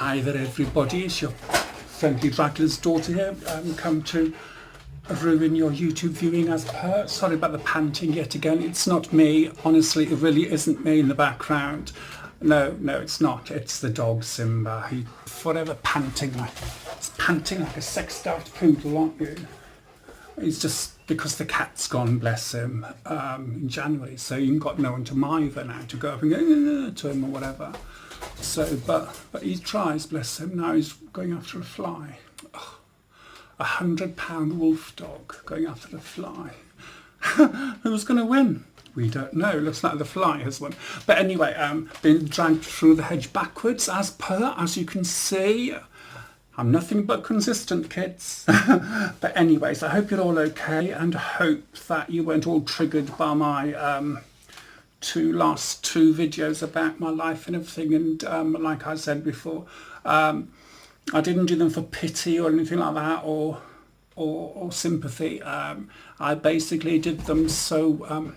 Hi there everybody, it's your friendly Dracula's daughter here, come to ruin your YouTube viewing as per. Sorry about the panting yet again, it's not me, honestly it really isn't me in the background. No, it's not, it's the dog Simba. He's forever panting like a sex-starved poodle, aren't you? It's just because the cat's gone, bless him, in January, so you've got no one to mither now to go up and go to him or whatever. So, but he tries, bless him. Now he's going after a fly. Oh, £100 wolf dog going after a fly. Who's going to win? We don't know. Looks like the fly has won. But anyway, been dragged through the hedge backwards as you can see. I'm nothing but consistent, kids. But anyways, I hope you're all okay and hope that you weren't all triggered by my last two videos about my life and everything. And like I said before, I didn't do them for pity or anything like that, or sympathy. I basically did them so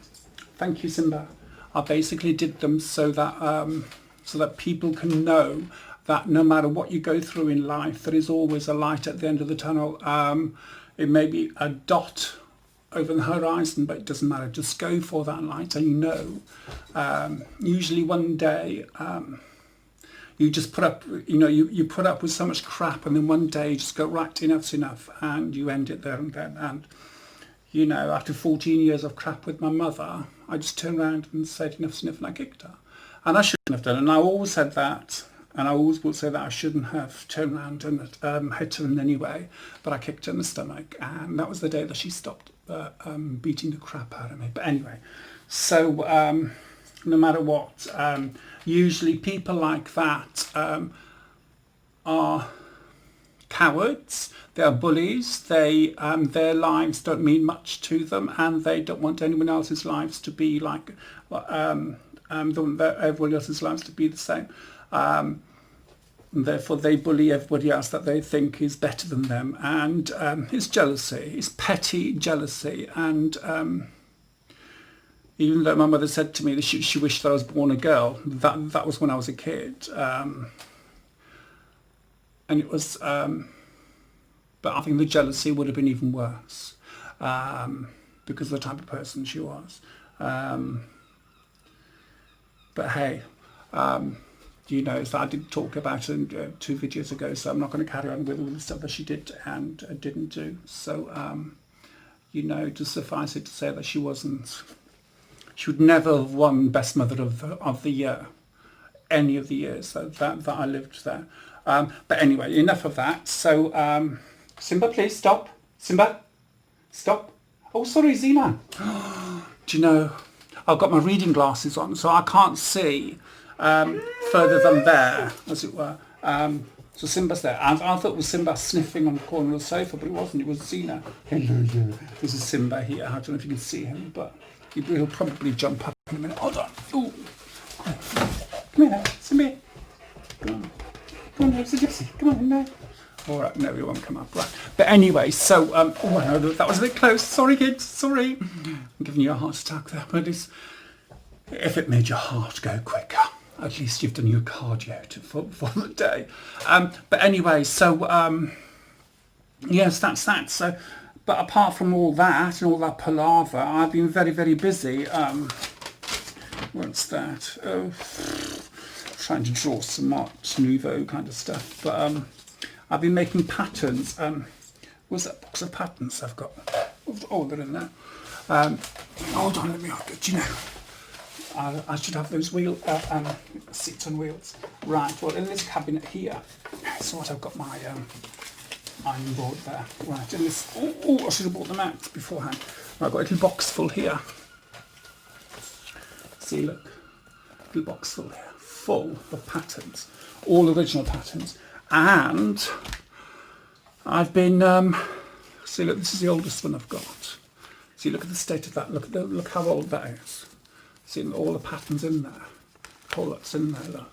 thank you, Simba. I basically did them so that people can know that no matter what you go through in life, there is always a light at the end of the tunnel. It may be a dot over the horizon, but it doesn't matter. Just go for that light, and you know, usually one day you just put up, you put up with so much crap, and then one day you just go, right, enough's enough, and you end it there and then. And after 14 years of crap with my mother, I just turned around and said enough's enough, and I kicked her. And I shouldn't have done it, and I always said that. And I always will say that I shouldn't have turned around and hit her in any way, but I kicked her in the stomach, and that was the day that she stopped beating the crap out of me. But anyway, so no matter what, usually people like that are cowards, they are bullies, their lives don't mean much to them, and they don't want anyone else's lives to be like, everyone else's lives to be the same. And therefore they bully everybody else that they think is better than them, and it's jealousy, it's petty jealousy. And even though my mother said to me that she wished that I was born a girl, that was when I was a kid, and it was but I think the jealousy would have been even worse, because of the type of person she was. But hey, so I did talk about it 2 videos ago, so I'm not going to carry on with all the stuff that she did and didn't do. So, to suffice it to say that she would never have won Best Mother of the Year, any of the years that I lived there. But anyway, enough of that. So, Simba, please stop. Simba, stop. Oh, sorry, Zena. Do you know, I've got my reading glasses on, so I can't see further than there, as it were. So Simba's there. And I thought it was Simba sniffing on the corner of the sofa, but it wasn't. It was Zena. Hello. This is Simba here. I don't know if you can see him, but he'll probably jump up in a minute. Hold on. Ooh. Come here, Simba. Come on, there's Jessie. Come on in there. All right, no, he won't come up. Right. But anyway, so, that was a bit close. Sorry, kids. Sorry. I'm giving you a heart attack there, but if it made your heart go quicker, at least you've done your cardio for the day. But anyway, so yes, that's that. So, but apart from all that and all that palaver, I've been very, very busy. What's that? Oh, trying to draw some Art Nouveau kind of stuff. But I've been making patterns. What's that box of patterns I've got? Oh, they're in there. Hold on, let me. Do you know? I should have those seats on wheels. Right, well, in this cabinet here, so what I've got my iron board there. Right, in this, I should have bought them out beforehand. Right, I've got a little box full here. See, look, little box full here, full of patterns, all original patterns. And I've been, see, look, this is the oldest one I've got. See, look at the state of that, look how old that is. See all the patterns in there, all that's in there, look.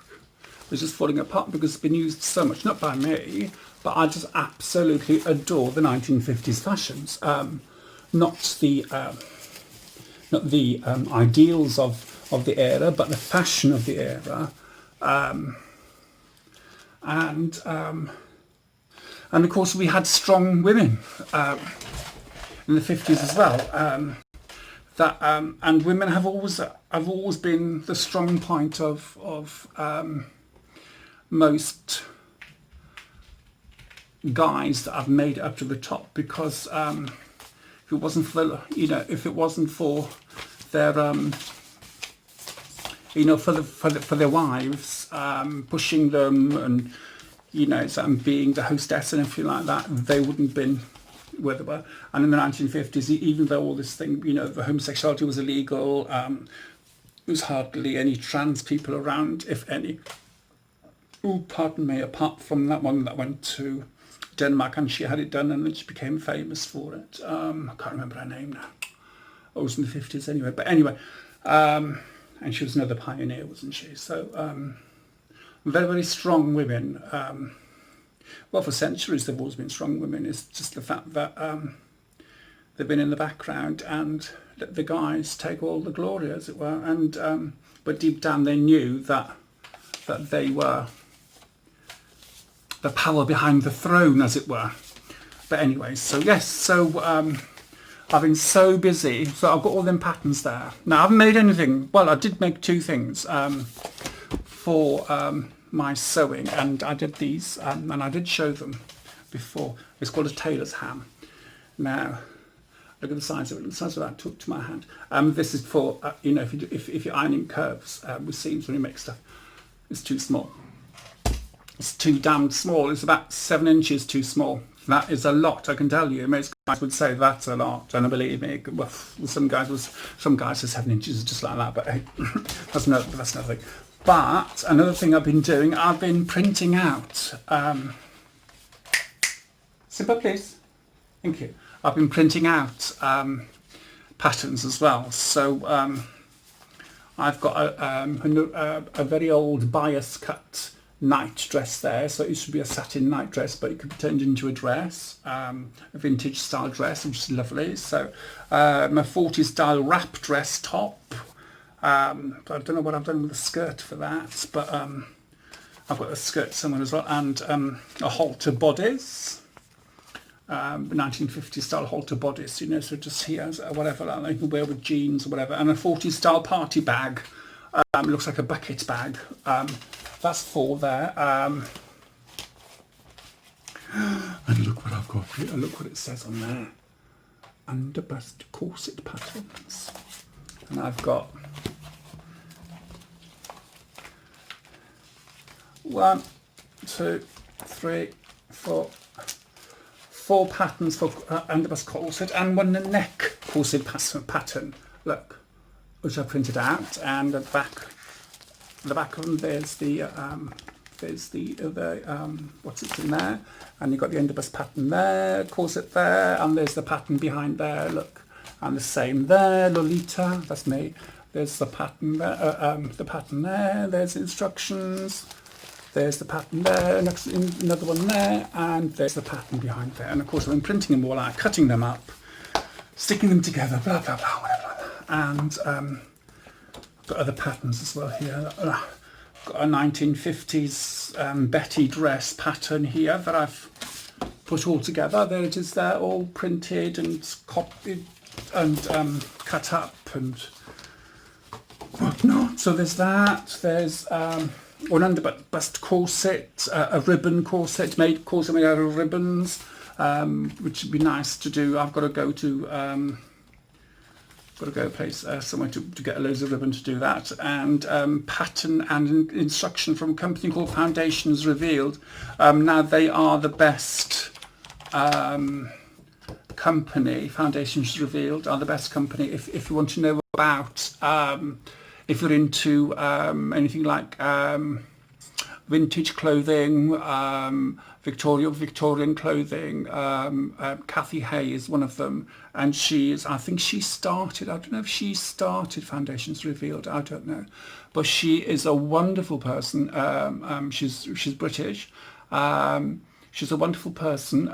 It's just falling apart because it's been used so much, not by me, but I just absolutely adore the 1950s fashions. Not the ideals of the era, but the fashion of the era. and of course we had strong women in the 50s as well. And women have always been the strong point of most guys that I've made it up to the top, because if it wasn't for if it wasn't for their for their wives pushing them, and being the hostess and everything like that, they wouldn't have been where they were. And in the 1950s, even though all this thing, the homosexuality was illegal, there was hardly any trans people around, if any. Oh, pardon me, apart from that one that went to Denmark and she had it done and then she became famous for it. I can't remember her name now. It was in the 50s anyway. But anyway, and she was another pioneer, wasn't she? So very, very strong women. Well, for centuries they've always been strong women. It's just the fact that they've been in the background and let the guys take all the glory, as it were. And but deep down they knew that they were the power behind the throne, as it were. But anyway, so yes, so I've been so busy, so I've got all them patterns there. Now I haven't made anything. Well, I did make two things for my sewing, and I did these, and I did show them before. It's called a tailor's ham. Now look at the size of it. The size of that took to my hand. This is for if you're ironing curves with seams when you make stuff. It's too small. It's too damn small. It's about 7 inches too small. That is a lot, I can tell you. Most guys would say that's a lot, and believe me, well, some guys say 7 inches is just like that. But hey, that's nothing. But another thing I've been doing, I've been printing out. Simple, please. Thank you. I've been printing out patterns as well. So I've got a very old bias cut night dress there, so it should be a satin night dress, but it could be turned into a dress, a vintage style dress, which is lovely. So my 40s style wrap dress top. I don't know what I've done with the skirt for that, but I've got a skirt somewhere as well, and a halter bodice, 1950s style halter bodice, so just here, whatever, like you can wear with jeans or whatever, and a 40s style party bag. It looks like a bucket bag. That's 4 there. And look what I've got here. Look what it says on there. Underbust corset patterns. And I've got 1, 2, 3, 4 patterns for underbust corset, and one neck corset pattern. Look, which I printed out, and at the back of them there's the what's it in there, and you've got the underbust pattern there, corset there, and there's the pattern behind there. Look, and the same there, Lolita, that's me. There's the pattern there. There's instructions. There's the pattern there, another one there, and there's the pattern behind there. And of course, I've been printing them all out, cutting them up, sticking them together, blah blah blah, whatever. And got other patterns as well here. Got a 1950s Betty dress pattern here that I've put all together. There it is there, all printed and copied and cut up and whatnot. So there's that. There's one underbust corset, a ribbon corset made out of ribbons, which would be nice to do. I've got to go to a place somewhere to get loads of ribbon to do that, and pattern and instruction from a company called Foundations Revealed. Now they are the best company. Foundations Revealed are the best company if you want to know about if you're into anything like vintage clothing, Victorian clothing. Kathy Hay is one of them, and I think she started, I don't know if she started Foundations Revealed, I don't know, but she is a wonderful person. She's British. She's a wonderful person,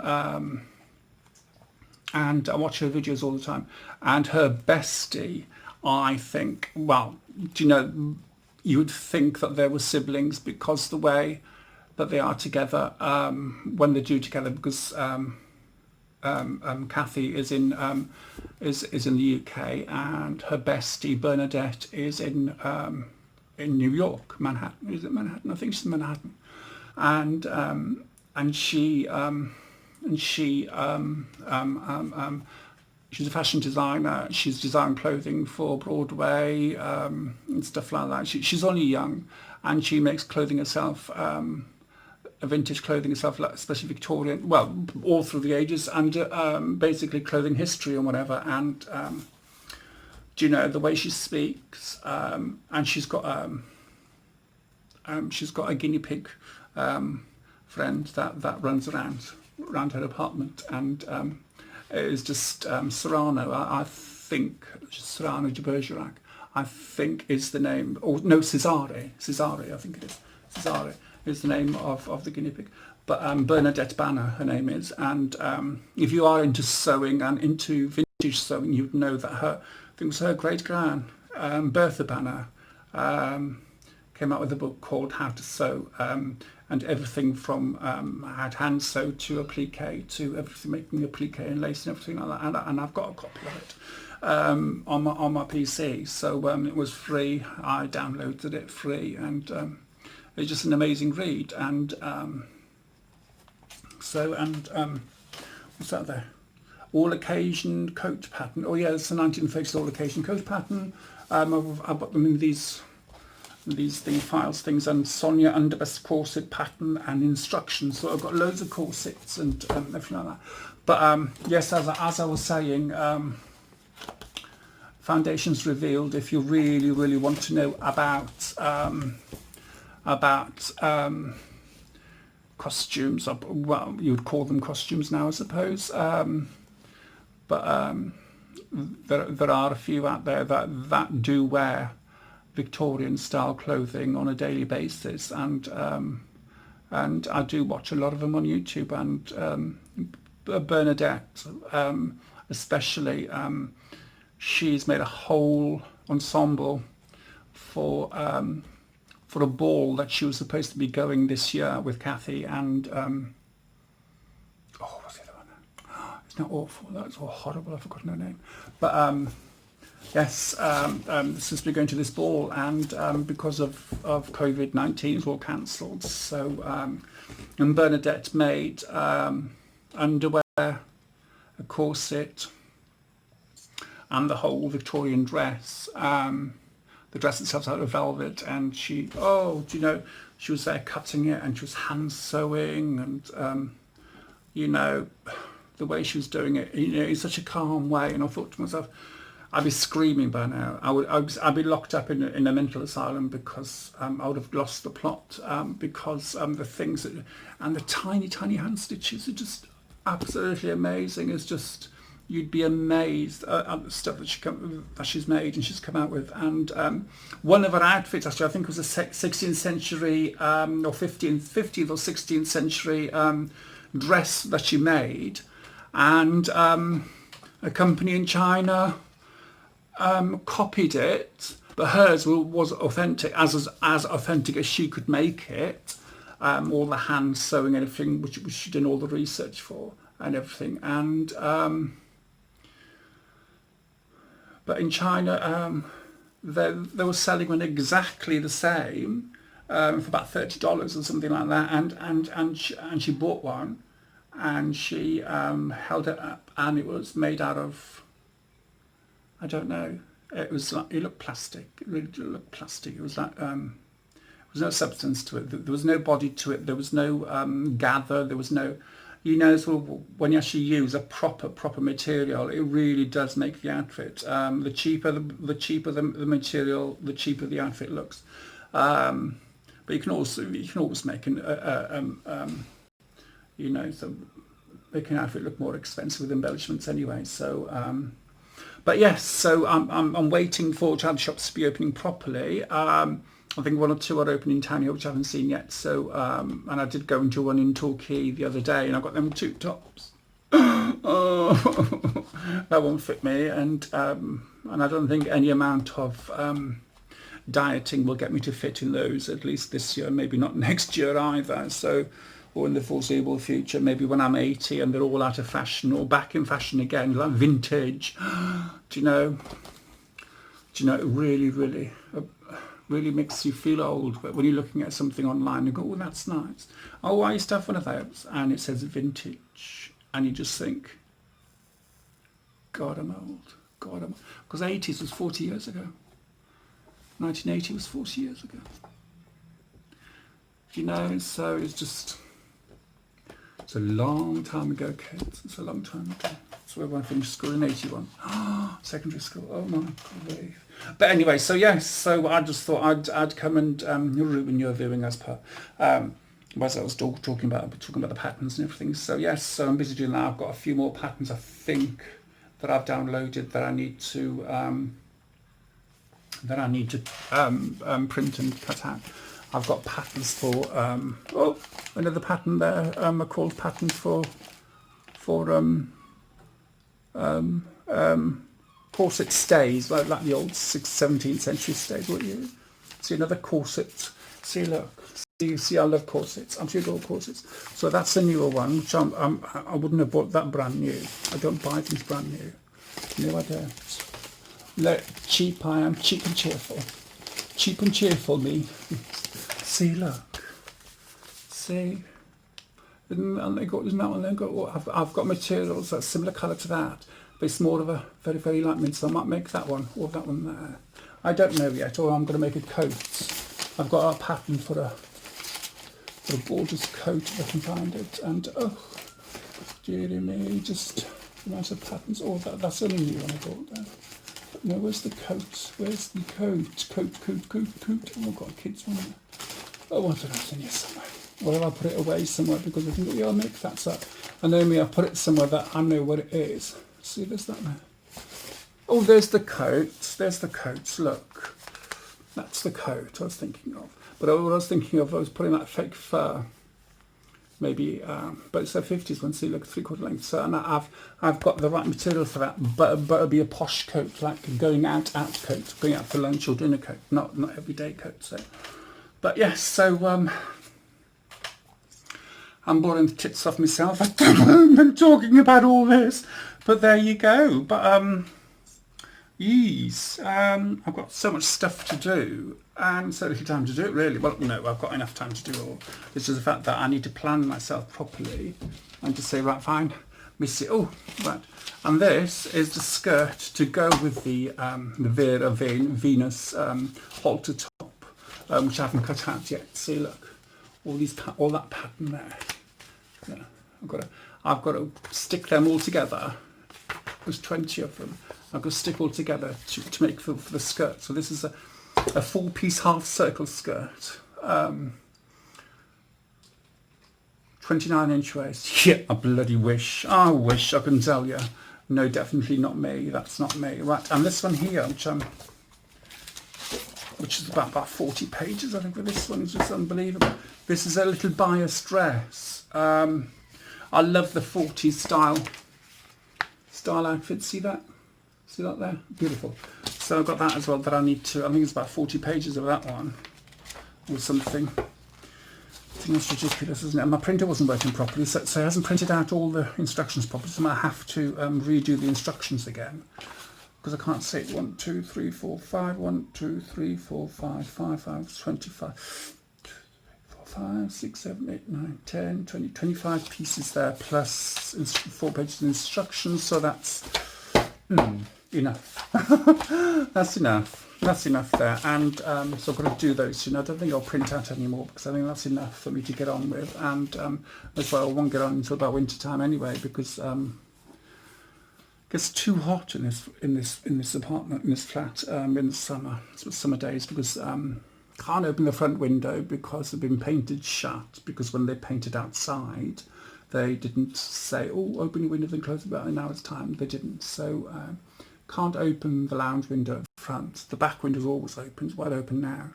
and I watch her videos all the time. And her bestie, I think, well, do you know, you would think that they were siblings because the way that they are together when they're due together, because Kathy is in the UK, and her bestie Bernadette is in New York, Manhattan. Is it Manhattan? I think she's in Manhattan, and she's a fashion designer. She's designed clothing for Broadway and stuff like that. She's only young, and she makes clothing herself. Vintage clothing itself, especially Victorian, well, all through the ages, and basically clothing history and whatever. And do you know the way she speaks? And she's got a guinea pig friend that runs around her apartment, and it is just Serrano. I think Serrano de Bergerac, I think is the name, or no, Cesare, I think it is. Cesare is the name of the guinea pig, but Bernadette Banner, her name is. And if you are into sewing and into vintage sewing, you'd know that I think it was her great grand, Bertha Banner, came out with a book called How to Sew, and everything from I had hand sew to applique, to everything, making applique and lace and everything like that. And I've got a copy of it on my PC. So it was free. I downloaded it free, and it's just an amazing read. And what's that there? All occasion coat pattern. Oh yeah, it's a 1930s all occasion coat pattern. I've got them in these files things, and Sonia undervest corset pattern and instructions. So I've got loads of corsets and everything like that. But yes, as I was saying, foundations revealed. If you really want to know about costumes, well, you would call them costumes now, I suppose. But there are a few out there that do wear Victorian style clothing on a daily basis, and I do watch a lot of them on YouTube. And Bernadette, especially, she's made a whole ensemble for a ball that she was supposed to be going this year with Kathy, and what's the other one? It's not awful. That's all horrible. I've forgotten her name. But yes, since we're going to this ball, and because of COVID-19, it's all cancelled. So, and Bernadette made underwear, a corset, and the whole Victorian dress. The dress itself's out of velvet, and she was there cutting it, and she was hand sewing, and the way she was doing it, in such a calm way. And I thought to myself, I'd be screaming by now. I'd be locked up in a mental asylum, because I would have lost the plot, because the things and the tiny hand stitches are just absolutely amazing. It's just, you'd be amazed at the stuff that she's made and she's come out with. And one of her outfits, actually, I think it was a 16th century or 15th or 16th century dress that she made, and a company in China copied it, but hers was authentic, as authentic as she could make it. All the hand sewing and everything, which she did all the research for and everything. And but in China, they were selling one exactly the same for about $30 or something like that. And she bought one, and she held it up, and it was made out of, I don't know. It looked plastic. It really did look plastic. It was like there was no substance to it. There was no body to it. There was no gather. There was no, so when you actually use a proper material, it really does make the outfit. The cheaper the material, the cheaper the outfit looks. But you can always make make an outfit look more expensive with embellishments anyway. So. But yes, so I'm waiting for child shops to be opening properly. I think one or two are opening in town here, which I haven't seen yet. So, and I did go into one in Torquay the other day, and I got them 2 tops. Oh, that won't fit me, and I don't think any amount of dieting will get me to fit in those at least this year, maybe not next year either. So, or in the foreseeable future, maybe when I'm 80 and they're all out of fashion or back in fashion again, like vintage. Do you know, it really makes you feel old. But when you're looking at something online, you go, oh, that's nice. Oh, I used to have one of those, and it says vintage, and you just think, God, I'm old. God, I'm... Because 80s was 40 years ago. 1980 was 40 years ago. You know, so it's just... It's a long time ago, kids. It's a long time ago. That's where I finished school in 81. Secondary school. Oh my grief. But anyway, so yes, so I just thought I'd come and ruin your viewing as per. As I was talking about the patterns and everything. So yes, so I'm busy doing that. I've got a few more patterns, I think, that I've downloaded that I need to print and cut out. I've got patterns for another pattern there, a called pattern for corset stays, like the old 17th century stays. What you see, another corset. See, look, see, I love corsets. I'm sure you adore corsets. So that's a newer one, which I wouldn't have bought that brand new. I don't buy things brand new. No, I don't. Look, cheap I am, cheap and cheerful. Cheap and cheerful me. See, look. See. And they got, isn't that one? I've got materials that's similar colour to that, but it's more of a very, very light mint. So I might make that one or that one there. I don't know yet. Or I'm going to make a coat. I've got a pattern for a gorgeous coat if I can find it. And oh, dearie me, just the amount of patterns. Oh, that's the only new one I bought there. But no, where's the coat? Where's the coat? Coat. Oh, I've got a kid's one there. Oh, I don't know, it's in here somewhere. Or have I put it away somewhere because I think, yeah, I'll make that up. And then I put it somewhere that I know what it is. See, there's that there. Oh, there's the coat. There's the coat. Look. That's the coat I was thinking of. But what I was thinking of, I was putting that fake fur. Maybe, but it's a 50s one, see, look, 3/4 length. So, and I've got the right material for that, but it'll be a posh coat, like a going out coat, going out for lunch or dinner coat, not everyday coat. So, but yes, so I'm boring the tits off myself. I don't know, I'm talking about all this, but there you go. But yes, I've got so much stuff to do and so little time to do it, really. Well, no, I've got enough time to do it all. It's just the fact that I need to plan myself properly and to say, right, fine, miss it. Oh, right. And this is the skirt to go with the Vera Venus halter top, which I haven't cut out yet. See, look, all that pattern there. Yeah, I've got to stick them all together. There's 20 of them. I've got to stick all together to make for the skirt. So this is a 4-piece half circle skirt. 29-inch waist. Yeah, I bloody wish. I wish I can tell you. No, definitely not me. That's not me. Right, and this one here, which is about 40 pages, I think, for this one. Is just unbelievable. This is a little bias dress. I love the 40s style outfit. See that? See that there? Beautiful. So I've got that as well that I need to, I think it's about 40 pages of that one or something. I think that's ridiculous, isn't it? And my printer wasn't working properly, so it hasn't printed out all the instructions properly, so I might have to redo the instructions again because I can't see it. 1, 2, 3, 4, 5. 1, 2, 3, 4, 5, 5, 5, 25. 5, 6, 7, 8, 9, 10, 20, 25 pieces there, plus 4 pages of instructions, so that's enough. That's enough there. And so I've got to do those. I don't think I'll print out anymore because I think that's enough for me to get on with. And as well, I won't get on until about winter time anyway because it gets too hot in this apartment, in this flat, in the summer days because can't open the front window because they've been painted shut, because when they painted outside they didn't say, oh, open your window and close it about an hour's time. They didn't. So can't open the lounge window at the front. The back window's always open. It's wide open now.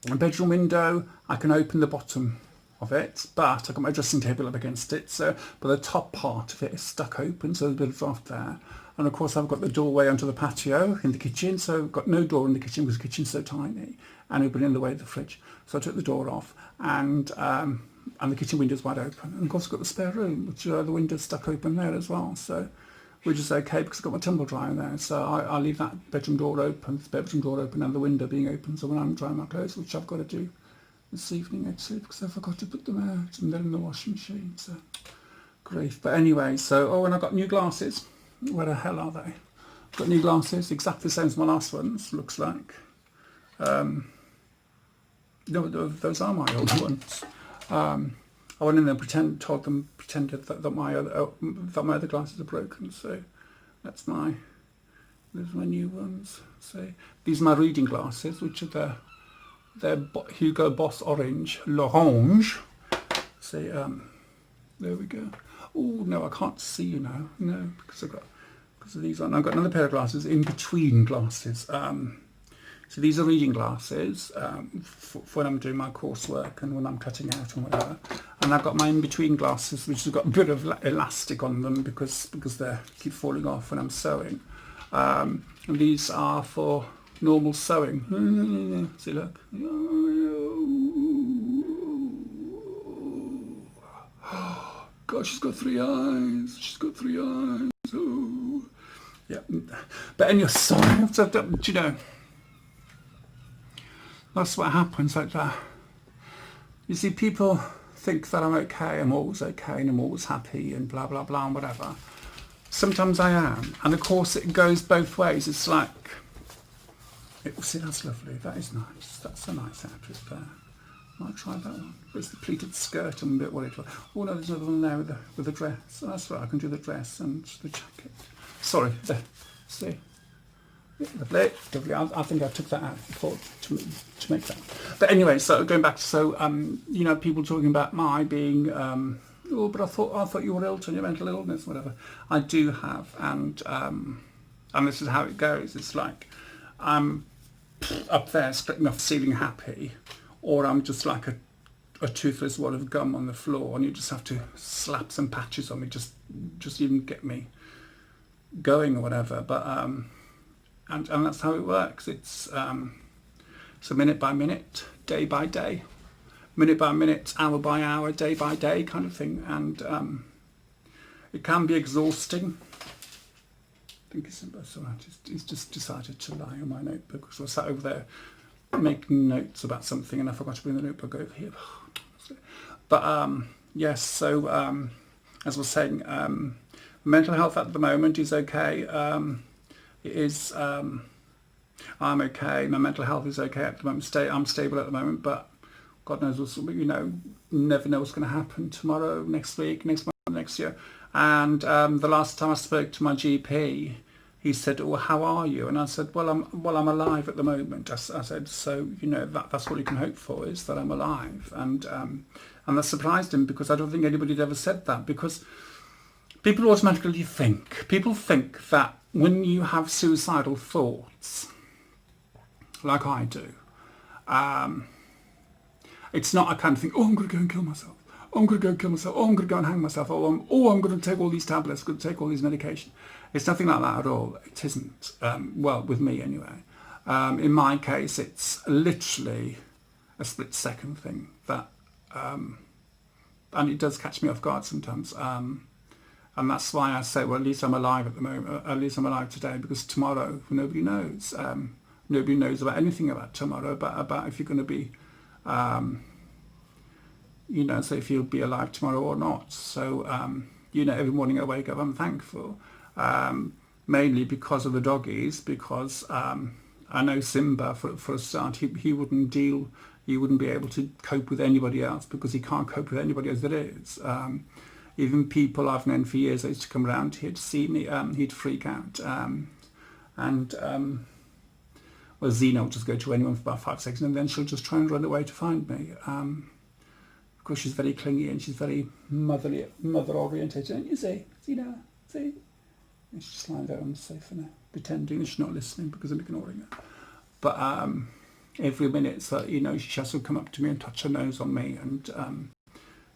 The bedroom window, I can open the bottom of it, but I've got my dressing table up against it, so but the top part of it is stuck open, so there's a bit of draft there. And of course I've got the doorway onto the patio in the kitchen, so I've got no door in the kitchen because the kitchen's so tiny and it'll be in the way of the fridge. So I took the door off, and the kitchen window's wide open. And of course I've got the spare room, which the window's stuck open there as well. So which is okay because I've got my tumble dryer there. So I leave that bedroom door open, the bedroom door open and the window being open. So when I'm drying my clothes, which I've got to do this evening actually because I forgot to put them out and they're in the washing machine. So grief. But anyway, so, and I've got new glasses. Where the hell are they? I've got new glasses, exactly the same as my last ones, looks like. No, those are my old ones. I went in there and pretended that my other glasses are broken. So those are my new ones. So these are my reading glasses, which are they're Hugo Boss L'Orange. See, there we go. Oh no, I can't see you now. No, because of these on. I've got another pair of glasses in between glasses. So these are reading glasses for when I'm doing my coursework and when I'm cutting out and whatever. And I've got my in-between glasses, which have got a bit of elastic on them because they keep falling off when I'm sewing. And these are for normal sewing. See, look. God, she's got 3 eyes. She's got 3 eyes. Oh. Yeah. But anyway, sorry. Do you know? That's what happens like that. You see, people think that I'm okay, I'm always okay, and I'm always happy, and blah, blah, blah, and whatever. Sometimes I am. And of course, it goes both ways. It's like, see, that's lovely. That is nice. That's a nice outfit there. Might try that one. It's the pleated skirt. I'm a bit worried about. Oh no, there's another one there with the dress. Oh, that's right. I can do the dress and the jacket. Sorry. There. See. Yeah, lovely. Lovely. I think I took that out before to make that. But anyway, so going back. So you know, people talking about my being. Oh, but I thought you were ill to your mental illness, whatever. I do have, and this is how it goes. It's like I'm up there, straight enough, feeling happy. Or I'm just like a toothless wad of gum on the floor, and you just have to slap some patches on me, just even get me going or whatever. But and that's how it works. It's so minute by minute, day by day, minute by minute, hour by hour, day by day kind of thing, and it can be exhausting. I think it's all right. He's just decided to lie on my notebook because I sat over there making notes about something and I forgot to bring the notebook over here. But yes, so as I was saying, mental health at the moment is okay. It is. I'm okay. My mental health is okay at the moment. I'm stable at the moment, but God knows what's, you know, never know what's going to happen tomorrow, next week, next month, next year. And the last time I spoke to my GP, he said, "Well, how are you?" And I said, "Well, I'm alive at the moment." I said, "So you know that's what you can hope for, is that I'm alive." And that surprised him because I don't think anybody had ever said that, because people automatically think that when you have suicidal thoughts, like I do, it's not a kind of thing. Oh, I'm going to go and kill myself. Oh, I'm going to go and kill myself. Oh, I'm going to go and hang myself. Oh, I'm going to take all these tablets. I'm going to take all these medication. It's nothing like that at all. It isn't. Well, with me anyway. In my case, it's literally a split-second thing that, and it does catch me off guard sometimes. And that's why I say, well, at least I'm alive at the moment. At least I'm alive today, because tomorrow, nobody knows. Nobody knows about anything about tomorrow, about if you're going to be, you know, so if you'll be alive tomorrow or not. So, you know, every morning I wake up, I'm thankful. Mainly because of the doggies, because I know Simba, for a start, he wouldn't be able to cope with anybody else, because he can't cope with anybody as it is. Even people I've known for years, they used to come around here to see me, he'd freak out. Well, Zena will just go to anyone for about 5 seconds, and then she'll just try and run away to find me. Of course, she's very clingy and she's very mother-orientated. And you see, Zena, see? And she's just lying there on the sofa now, pretending she's not listening because I'm ignoring her. But every minute, so, you know, she has to come up to me and touch her nose on me. And,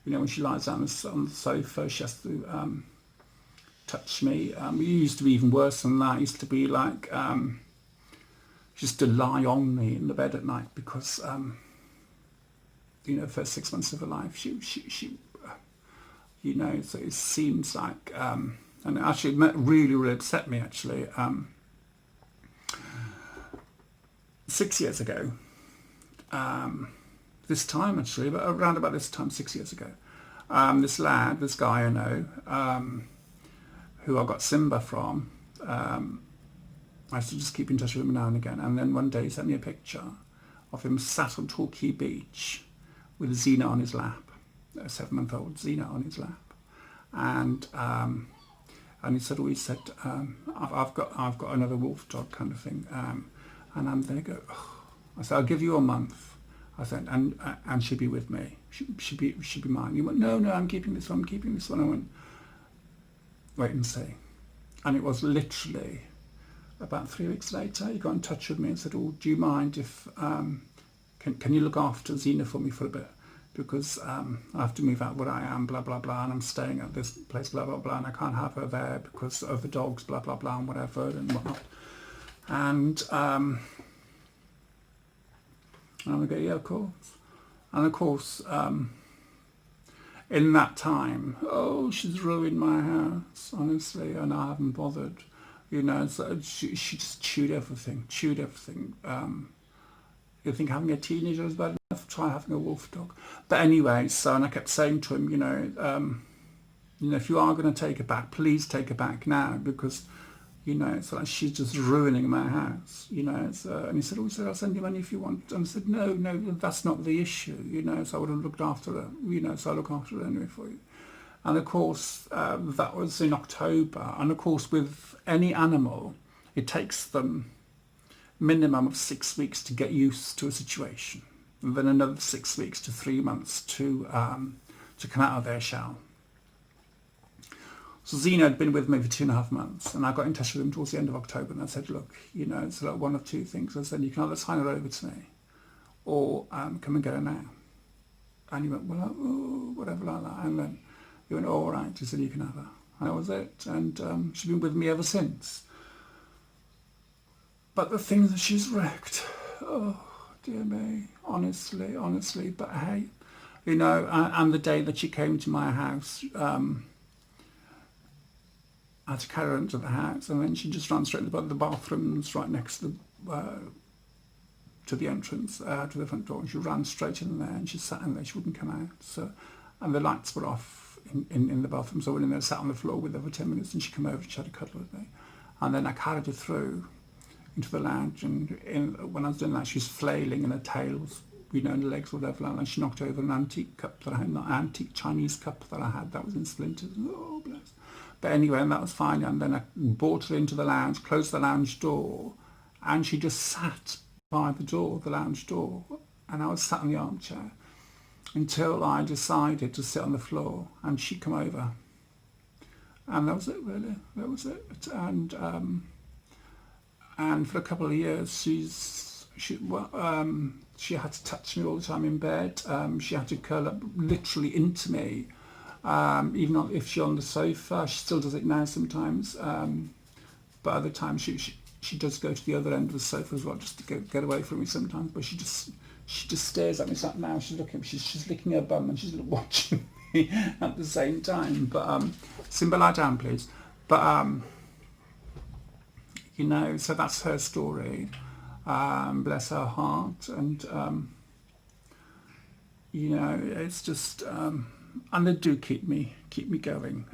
you know, when she lies down on the sofa, she has to touch me. It used to be even worse than that. It used to be like just to lie on me in the bed at night because first 6 months of her life, she so it seems like, and actually it really upset me actually. 6 years ago, this time actually, but around about this time, 6 years ago, this guy I know, who I got Simba from, I used to just keep in touch with him now and again, and then one day he sent me a picture of him sat on Torquay Beach with Xena on his lap, a 7-month-old Xena on his lap, and he said, I've got another wolf dog kind of thing, and I'm there. Go, oh. I said, I'll give you a month. I said, and she'll be with me. She'll be mine. He went, no, I'm keeping this one. I went, wait and see. And it was literally about 3 weeks later, he got in touch with me and said, oh, do you mind if can you look after Xena for me for a bit? Because I have to move out where I am, blah, blah, blah, and I'm staying at this place, blah, blah, blah, and I can't have her there because of the dogs, blah, blah, blah, and whatever, and whatnot. And I go, yeah, of course. And of course, in that time, she's ruined my house, honestly, and I haven't bothered. So she just chewed everything. You think having a teenager is bad enough? Try having a wolf dog. But anyway, and I kept saying to him, if you are going to take her back, please take her back now, because, it's like she's just ruining my house, and he said, I'll send you money if you want. And I said, no, that's not the issue, so I would have looked after her, so I look after her anyway for you. And of course, that was in October. And of course, with any animal, it takes them minimum of 6 weeks to get used to a situation, and then another 6 weeks to 3 months to come out of their shell. So Xena had been with me for 2.5 months, and I got in touch with him towards the end of October, and I said, look, it's like one of two things. I said, you can either sign her over to me, or come and get her now. And he went, well, whatever like that. And then he went, all right. He said, you can have her. And that was it. And she's been with me ever since. But the things that she's wrecked, oh, dear me, honestly. But hey, and the day that she came to my house, I had to carry her into the house, and then she just ran straight to the bathrooms right next to the entrance, to the front door, and she ran straight in there, and she sat in there, she wouldn't come out. So, and the lights were off in the bathroom, so I went in there, sat on the floor with her for 10 minutes, and she came over and she had a cuddle with me. And then I carried her through into the lounge, and when I was doing that, she was flailing, and her tail was, and the legs, whatever, and she knocked over an antique cup that I had, an antique Chinese cup that I had that was in splinters. Oh, bless. But anyway, and that was fine. And then I brought her into the lounge, closed the lounge door, and she just sat by the door, the lounge door, and I was sat in the armchair until I decided to sit on the floor, and she come over, and that was it, really. That was it. And for a couple of years, she had to touch me all the time in bed. She had to curl up literally into me. Even if she's on the sofa, she still does it now sometimes. But other times she does go to the other end of the sofa as well, just to get away from me sometimes. But she just stares at me. It's like now she's licking her bum and she's watching me at the same time. But Simba, lie down, please. But so that's her story. Bless her heart, and it's just. And they do keep me going.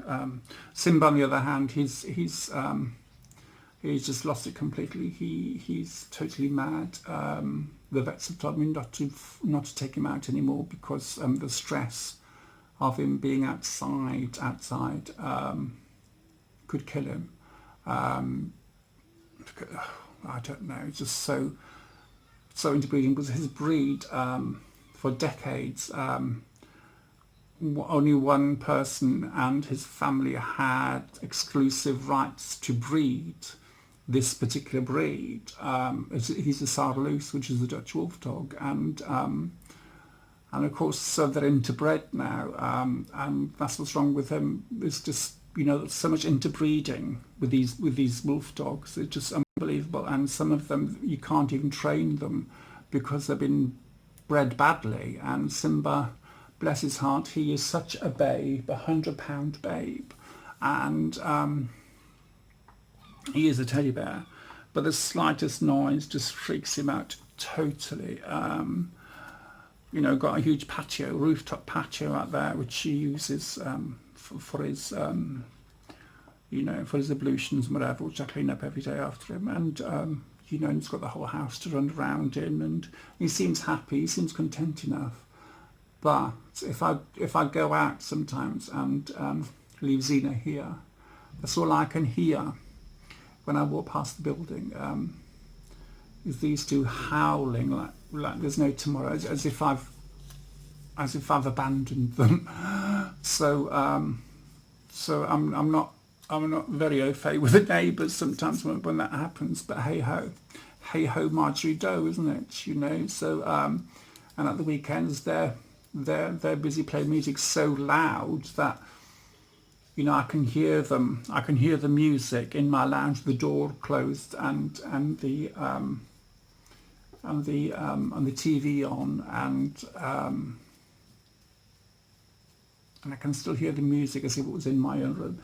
Simba, on the other hand, he's just lost it completely. He's totally mad. The vets have told me not to take him out anymore because the stress of him being outside could kill him. I don't know. It's just so into breeding, because his breed for decades. Only one person and his family had exclusive rights to breed this particular breed. He's a Sardeloos, which is a Dutch wolf dog, and of course, so they're interbred now, and that's what's wrong with him. It's just you know, so much interbreeding with these wolf dogs. It's just unbelievable. And some of them, you can't even train them because they've been bred badly. And Simba, bless his heart, he is such a babe, 100-pound babe. And he is a teddy bear. But the slightest noise just freaks him out totally. You know, got a huge patio, rooftop patio out there, which he uses for his, you know, for his ablutions and whatever, which I clean up every day after him. And, you know, he's got the whole house to run around in, and he seems happy, he seems content enough. But if I go out sometimes and leave Zena here, that's all I can hear when I walk past the building. Is these two howling like there's no tomorrow, as if I've abandoned them. So I'm not very au fait with the neighbours sometimes when that happens. But hey ho, Marjorie Doe, isn't it? You know. So and at the weekends they're busy playing music so loud that, you know, I can hear them. I can hear the music in my lounge, the door closed, and the TV on, and I can still hear the music as if it was in my own room,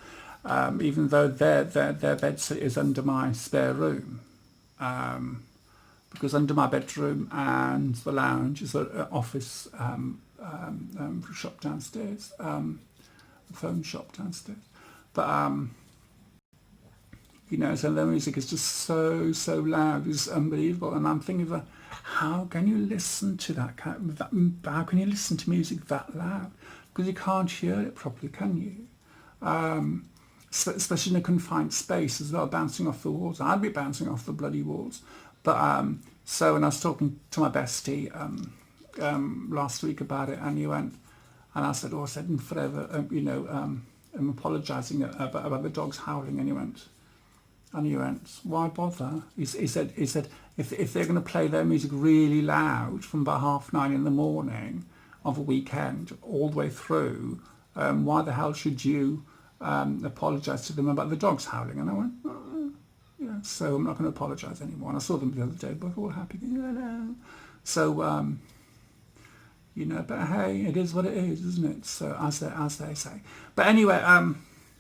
even though their bedsit is under my spare room, because under my bedroom and the lounge is an office shop downstairs, a phone shop downstairs. But you know, so the music is just so loud, it's unbelievable. And I'm thinking, how can you listen to that? How can you listen to music that loud? Because you can't hear it properly, can you? Especially in a confined space as well, bouncing off the walls. I'd be bouncing off the bloody walls. But so, and I was talking to my bestie last week about it, and he went, and I said, I said in forever, you know, I'm apologising about the dogs howling, and he went, why bother? He said, if they're going to play their music really loud from about 9:30 in the morning of a weekend all the way through, why the hell should you apologise to them about the dogs howling? And I went, yeah, so I'm not going to apologise anymore. And I saw them the other day, but all happy. So, you know, but hey, it is what it is, isn't it? So as they say. But anyway,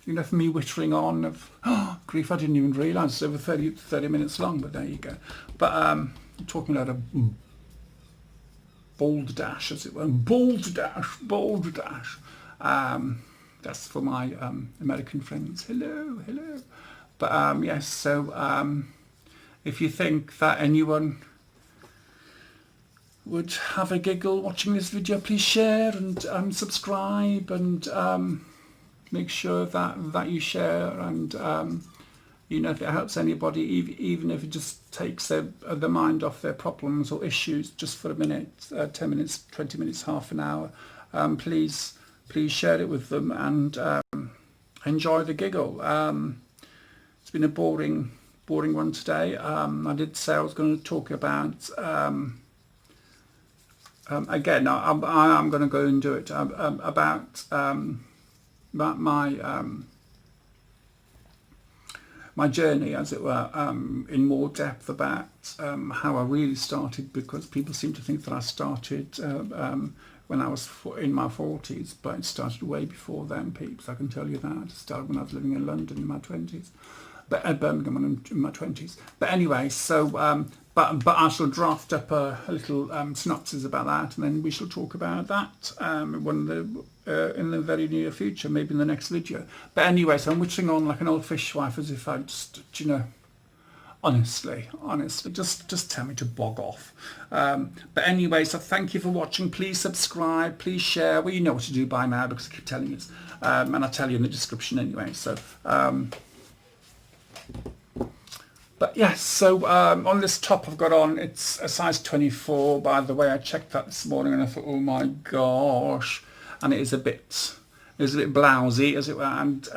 you know, for me wittering on of, grief, I didn't even realise it's over 30 minutes long, but there you go. But talking about a balderdash, as it were, balderdash. That's for my American friends. Hello. But yes, so if you think that anyone would have a giggle watching this video, please share and subscribe, and make sure that you share, and you know, if it helps anybody, even if it just takes their mind off their problems or issues just for a minute, 10 minutes, 20 minutes, half an hour, please share it with them, and enjoy the giggle. It's been a boring one today. I did say I was going to talk about again, I'm going to go and do it, about my journey, as it were, in more depth, about how I really started, because people seem to think that I started when I was in my 40s, but it started way before then, peeps, I can tell you that. It started when I was living in London in my 20s, but at Birmingham in my 20s. But anyway, so but I shall draft up a little synopsis about that, and then we shall talk about that in the very near future, maybe in the next video. But anyway, so I'm wittering on like an old fishwife, as if I just, you know, honestly, just tell me to bog off. But anyway, so thank you for watching. Please subscribe, please share. Well, you know what to do by now, because I keep telling you, and I'll tell you in the description anyway. So but yes, so on this top I've got on, it's a size 24, by the way. I checked that this morning and I thought, oh my gosh, and it is a bit blousy, as it were, and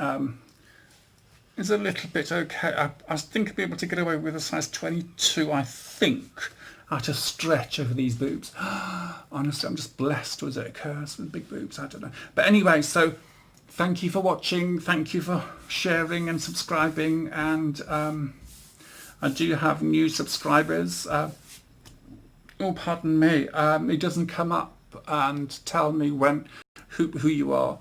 it's a little bit okay. I think I'll be able to get away with a size 22, I think, at a stretch over these boobs. Honestly, I'm just blessed, was it a curse with big boobs? I don't know. But anyway, so thank you for watching. Thank you for sharing and subscribing. And I do have new subscribers. Oh, pardon me. It doesn't come up and tell me who you are.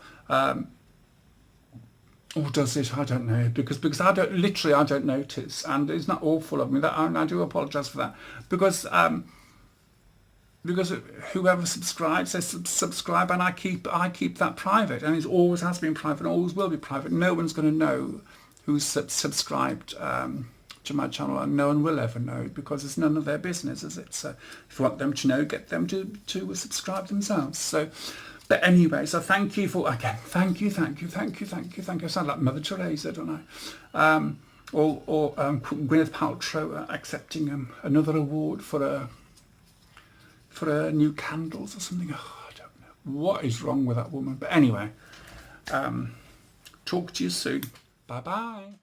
Or does it? I don't know, because I don't notice, and it's not awful of me. That I do apologise for that, because whoever subscribes says subscribe, and I keep that private, and it always has been private, and always will be private. No one's going to know who's subscribed to my channel, and no one will ever know, because it's none of their business, is it? So if you want them to know, get them to subscribe themselves. So. But anyway, so thank you for, again, thank you. I sound like Mother Teresa, don't I? Or Gwyneth Paltrow accepting another award for new candles or something. Oh, I don't know what is wrong with that woman. But anyway, talk to you soon. Bye bye.